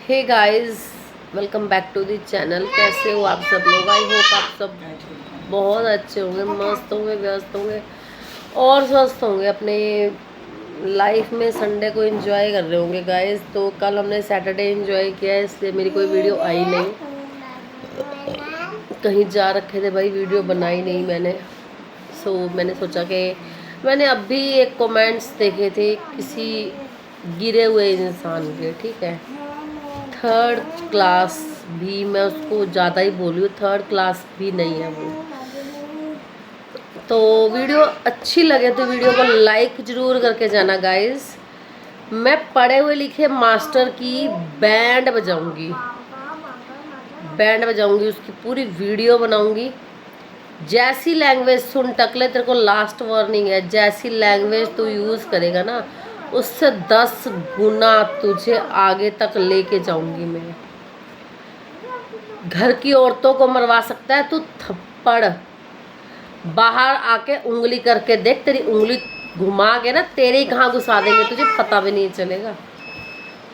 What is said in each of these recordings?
Hey guys, welcome back to the channel. कैसे हो आप सब लोग? आई होप आप सब बहुत अच्छे होंगे, मस्त होंगे, व्यस्त होंगे और स्वस्थ होंगे, अपने लाइफ में संडे को एंजॉय कर रहे होंगे गाइस। तो कल हमने सैटरडे एंजॉय किया है, इसलिए मेरी कोई वीडियो आई नहीं। कहीं जा रखे थे भाई, वीडियो बनाई नहीं मैंने। मैंने सोचा कि मैंने अभी एक कमेंट्स देखे थे किसी गिरे हुए इंसान के, ठीक है, थर्ड क्लास भी, मैं उसको ज़्यादा ही बोली हूँ, थर्ड क्लास भी नहीं है वो। तो वीडियो अच्छी लगे तो वीडियो को लाइक ज़रूर करके जाना गाइस। मैं पढ़े हुए लिखे मास्टर की बैंड बजाऊंगी, उसकी पूरी वीडियो बनाऊंगी। जैसी लैंग्वेज, सुन टकले, तेरे को लास्ट वार्निंग है, जैसी लैंग्वेज तू यूज़ करेगा ना, उससे 10 गुना तुझे आगे तक लेके जाऊंगी मैं। घर की औरतों को मरवा सकता है तू थप्पड़, बाहर आके उंगली करके देख, तेरी उंगली घुमा के ना तेरे ही कहाँ घुसा देंगे, तुझे पता भी नहीं चलेगा।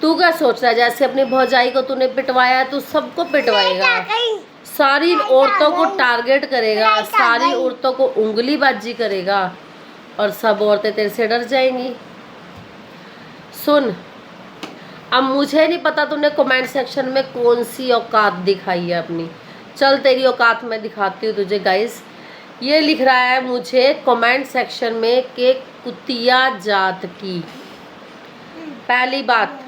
तू क्या सोच रहा है, जैसे अपनी भौजाई को तूने पिटवाया है, तू सबको पिटवाएगा, सारी औरतों को टारगेट करेगा, सारी औरतों को उंगलीबाजी करेगा और सब औरतें तेरे से डर जाएंगी। सुन, अब मुझे नहीं पता तूने कमेंट सेक्शन में कौन सी औकात दिखाई है अपनी। चल तेरी औकात मैं दिखाती हूँ तुझे गाइस। ये लिख रहा है मुझे कमेंट सेक्शन में कि कुतिया जात की। पहली बात,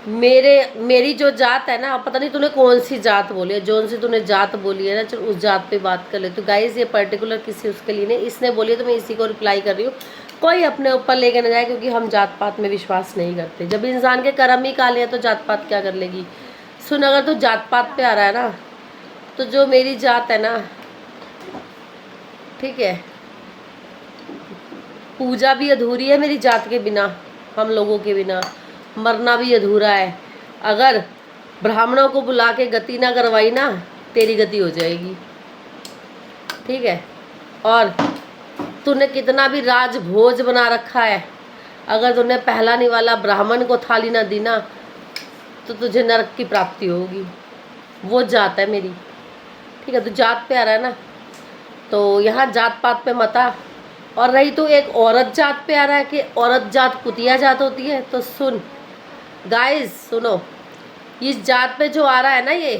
मेरी जो जात है ना, पता नहीं तूने कौन सी जात बोली है, जो सी तूने जात बोली है ना, चल उस जात पे बात कर ले। तो गाइस ये पर्टिकुलर किसी उसके लिए नहीं, इसने बोली है तो मैं इसी को रिप्लाई कर रही हूँ। कोई अपने ऊपर लेके ना जाए, क्योंकि हम जात पात में विश्वास नहीं करते। जब इंसान के कर्म ही काले हैं तो जात पात क्या कर लेगी। सुन, अगर तू जात पात पे आ रहा है ना, तो जो मेरी जात है ना, ठीक है, पूजा भी अधूरी है मेरी जात के बिना, हम लोगों के बिना मरना भी अधूरा है। अगर ब्राह्मणों को बुला के गति ना करवाई ना, तेरी गति हो जाएगी, ठीक है। और तूने कितना भी राजभोज बना रखा है, अगर तूने पहला निवाला ब्राह्मण को थाली ना दी ना, तो तुझे नरक की प्राप्ति होगी। वो जात है मेरी, ठीक है। तू जात पे आ रहा है ना, तो यहाँ जात पात पे मत आ। और रही तो एक औरत जात पे आ रहा है कि औरत जात कुतिया जात होती है, तो सुन गाइस, सुनो, इस जात पे जो आ रहा है ना, ये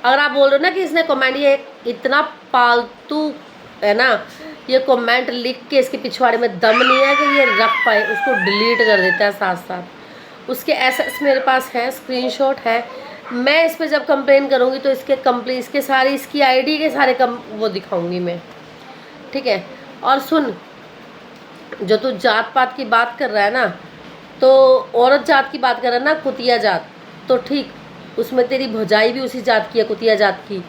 अगर आप बोल रहे हो ना कि इसने कमेंट, ये इतना पालतू है ना, ये कमेंट लिख के इसके पिछवाड़े में दम नहीं है कि ये रख पाए, उसको डिलीट कर देता है साथ साथ। उसके एसएस मेरे पास है, स्क्रीनशॉट है। मैं इस पर जब कंप्लेन करूँगी तो इसके सारी, इसकी आईडी के सारे वो दिखाऊंगी मैं, ठीक है। और सुन, जो तू जात पात की बात कर रहा है ना, तो औरत जात की बात कर रहा है ना, कुतिया जात, तो ठीक, उसमें तेरी भौजाई भी उसी जात की है, कुतिया जात की।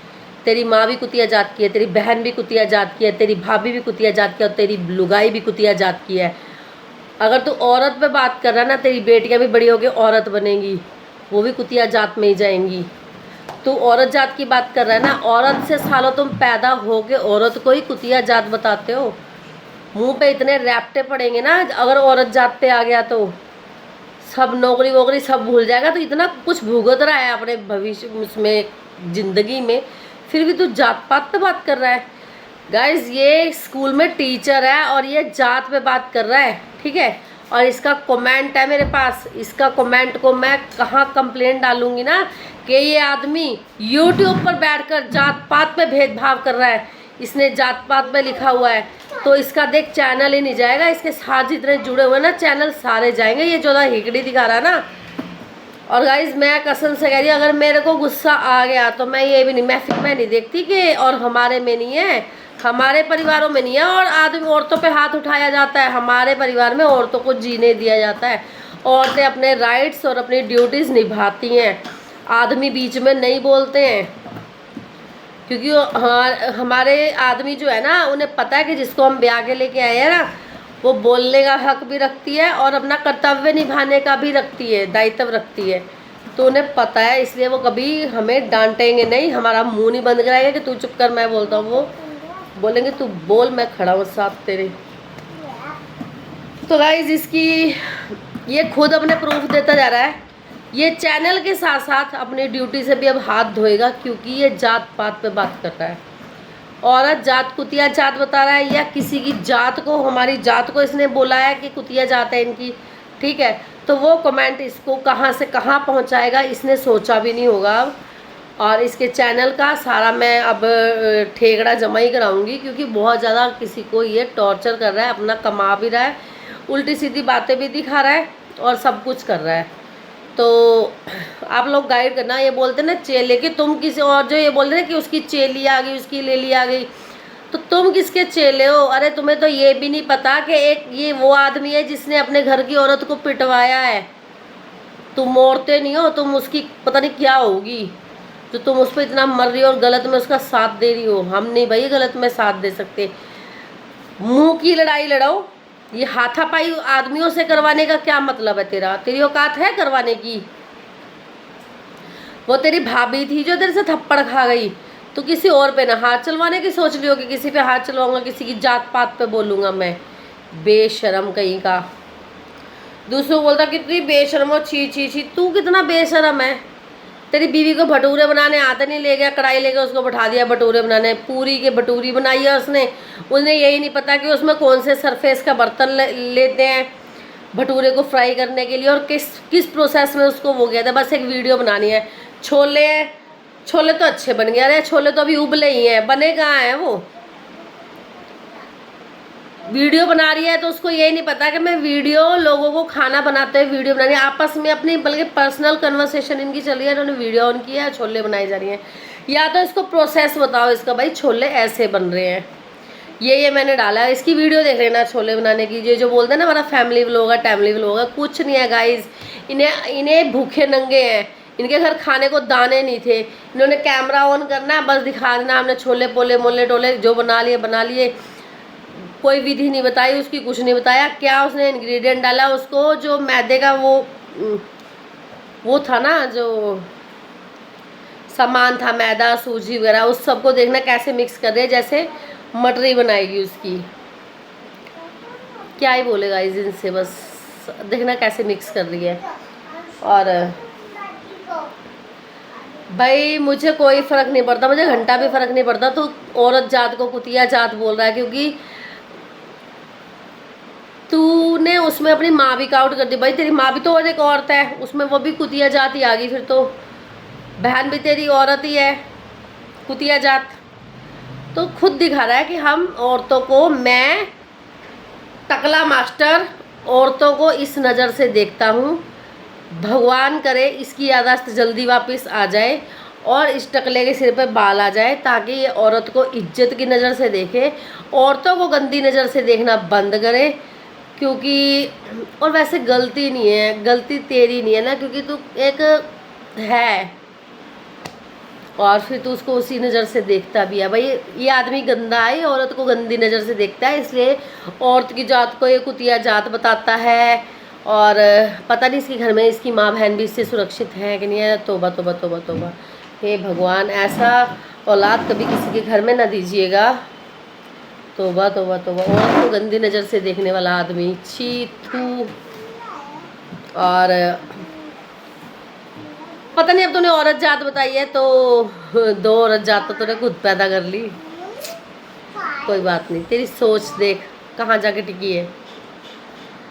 तेरी माँ भी कुतिया जात की है, तेरी बहन भी कुतिया जात की है, तेरी भाभी भी कुतिया जात की है, और तेरी लुगाई भी कुतिया जात की है। अगर तू औरत पे बात कर रहा है ना, तेरी बेटियाँ भी बड़ी होकर औरत बनेंगी, वो भी कुतिया जात में ही जाएंगी। तू औरत जात की बात कर रहा है ना, औरत से सालों तुम पैदा हो के औरत को ही कुतिया जात बताते हो। मुंह पे इतने रैप्टे पड़ेंगे ना अगर औरत जात पे आ गया तो, सब नौकरी वोकरी सब भूल जाएगा। तो इतना कुछ भुगत रहा है अपने भविष्य उसमें, ज़िंदगी में, फिर भी तू जात पात पे बात कर रहा है। गाइस, ये स्कूल में टीचर है और ये जात पे बात कर रहा है, ठीक है। और इसका कमेंट है मेरे पास, इसका कमेंट को मैं कहाँ कंप्लेंट डालूंगी ना कि ये आदमी यूट्यूब पर बैठकर जात पात पे भेदभाव कर रहा है, इसने जात पात पे लिखा हुआ है, तो इसका देख चैनल ही नहीं जाएगा, इसके साथ जितने जुड़े हुए ना चैनल सारे जाएंगे। ये जो हिकड़ी दिखा रहा है ना। और गाइज, मैं कसम से कह रही हूँ, अगर मेरे को गुस्सा आ गया तो मैं ये भी नहीं, मैं नहीं देखती कि और हमारे में नहीं है, हमारे परिवारों में नहीं है और आदमी औरतों पे हाथ उठाया जाता है। हमारे परिवार में औरतों को जीने दिया जाता है, औरतें अपने राइट्स और अपनी ड्यूटीज़ निभाती हैं, आदमी बीच में नहीं बोलते हैं, क्योंकि हमारे आदमी जो है ना, उन्हें पता है कि जिसको हम ब्याह के लेके आए हैं ना, वो बोलने का हक भी रखती है और अपना कर्तव्य निभाने का भी रखती है, दायित्व रखती है। तो उन्हें पता है, इसलिए वो कभी हमें डांटेंगे नहीं, हमारा मुंह नहीं बंद कराएंगे कि तू चुप कर, मैं बोलता हूँ। वो बोलेंगे तू बोल, मैं खड़ा हूँ साथ तेरे। तो गाइस, इसकी ये खुद अपने प्रूफ देता जा रहा है ये चैनल के साथ साथ अपनी ड्यूटी से भी अब हाथ धोएगा, क्योंकि ये जात पात पे बात कर रहा है। औरत जात कुतिया जात बता रहा है, या किसी की जात को, हमारी जात को इसने बोला है कि कुतिया जात है इनकी, ठीक है। तो वो कमेंट इसको कहाँ से कहाँ पहुँचाएगा इसने सोचा भी नहीं होगा अब। और इसके चैनल का सारा मैं अब ठेकड़ा जमा ही कराऊंगी, क्योंकि बहुत ज़्यादा किसी को ये टॉर्चर कर रहा है, अपना कमा भी रहा है, उल्टी सीधी बातें भी दिखा रहा है और सब कुछ कर रहा है। तो आप लोग गाइड करना। ये बोलते ना चेले कि तुम किसी, और जो ये बोलते ना कि उसकी चेली आ गई, उसकी लेली आ गई, तो तुम किसके चेले हो? अरे तुम्हें तो ये भी नहीं पता कि एक ये वो आदमी है जिसने अपने घर की औरत को पिटवाया है। तुम औरतें नहीं हो, तुम उसकी पता नहीं क्या होगी जो तुम उस पर इतना मर रही हो और गलत में उसका साथ दे रही हो। हम नहीं भाई गलत में साथ दे सकते। मुंह की लड़ाई लड़ाओ, ये हाथापाई आदमियों से करवाने का क्या मतलब है? तेरी औकात है करवाने की? वो तेरी भाभी थी जो तेरे से थप्पड़ खा गई, तो किसी और पे ना हाथ चलवाने की सोच रही हो कि किसी पे हाथ चलवाऊंगा, किसी की जात पात पे बोलूंगा मैं? बेशरम कहीं का। दूसरों बोलता कितनी बेशरम हो, छी छी छी। तू कितना बेशरम है? तेरी बीवी को भटूरे बनाने आते नहीं, ले गया कढ़ाई लेके उसको बैठा दिया भटूरे बनाने, पूरी के भटूरी बनाई है उसने यही नहीं पता कि उसमें कौन से सरफेस का बर्तन लेते हैं भटूरे को फ्राई करने के लिए, और किस प्रोसेस में उसको वो गया था। बस एक वीडियो बनानी है। छोले तो अच्छे बन गए। अरे छोले तो अभी उबले ही हैं, बने कहाँ हैं वो? वीडियो बना रही है तो उसको यही नहीं पता कि मैं वीडियो, लोगों को खाना बनाते हुए वीडियो बनानी है आपस में अपनी, बल्कि पर्सनल कन्वर्सेशन इनकी चल रही है। इन्होंने वीडियो ऑन किया है, छोले बनाई जा रही हैं। या तो इसको प्रोसेस बताओ इसका, भाई छोले ऐसे बन रहे हैं, ये मैंने डाला है, इसकी वीडियो देख लेना छोले बनाने की। ये जो बोलते हैं ना हमारा फैमिली व्लॉग है, टैमली व्लॉग है, कुछ नहीं है गाइज। इन्हें भूखे नंगे हैं, इनके घर खाने को दाने नहीं थे। इन्होंने कैमरा ऑन करना है, बस दिखा देना हमने छोले पोले मोले टोले जो बना लिए। कोई विधि नहीं बताई उसकी, कुछ नहीं बताया क्या उसने इंग्रेडिएंट डाला। उसको जो मैदे का वो था ना, जो सामान था मैदा सूजी वगैरह, उस सबको देखना कैसे मिक्स कर रहे हैं, जैसे मटरी बनाएगी उसकी। क्या ही बोलेगा इस दिन से, बस देखना कैसे मिक्स कर रही है। और भाई मुझे कोई फ़र्क नहीं पड़ता, मुझे घंटा भी फ़र्क नहीं पड़ता तो औरत जात को कुतिया जात बोल रहा है, क्योंकि तूने उसमें अपनी माँ भी काउंट कर दी। भाई तेरी माँ भी तो और एक औरत है, उसमें वो भी कुतिया जात ही आ गई। फिर तो बहन भी तेरी औरत ही है, कुतिया जात। तो खुद दिखा रहा है कि हम औरतों को, मैं टकला मास्टर औरतों को इस नज़र से देखता हूँ। भगवान करे इसकी याददाश्त जल्दी वापस आ जाए और इस टकले के सिर पे बाल आ जाए, ताकि ये औरत को इज्जत की नज़र से देखे, औरतों को गंदी नज़र से देखना बंद करे। क्योंकि और वैसे गलती नहीं है, गलती तेरी नहीं है ना, क्योंकि तू एक है और फिर तू उसको उसी नज़र से देखता भी है। भाई ये आदमी गंदा है, ये औरत को गंदी नज़र से देखता है, इसलिए औरत की जात को ये कुतिया जात बताता है। और पता नहीं इसके घर में इसकी माँ बहन भी इससे सुरक्षित है कि नहीं है। तोबा तोबा तोबा तोबा, हे भगवान, ऐसा औलाद कभी किसी के घर में ना दीजिएगा। तोबा तोबा तोबा, औरत को गंदी नज़र से देखने वाला आदमी, छी थू। और पता नहीं अब तूने औरत जात बताई है तो 2 औरत जात तो तूने खुद पैदा कर ली। कोई बात नहीं, तेरी सोच देख कहाँ जाके टिकी है।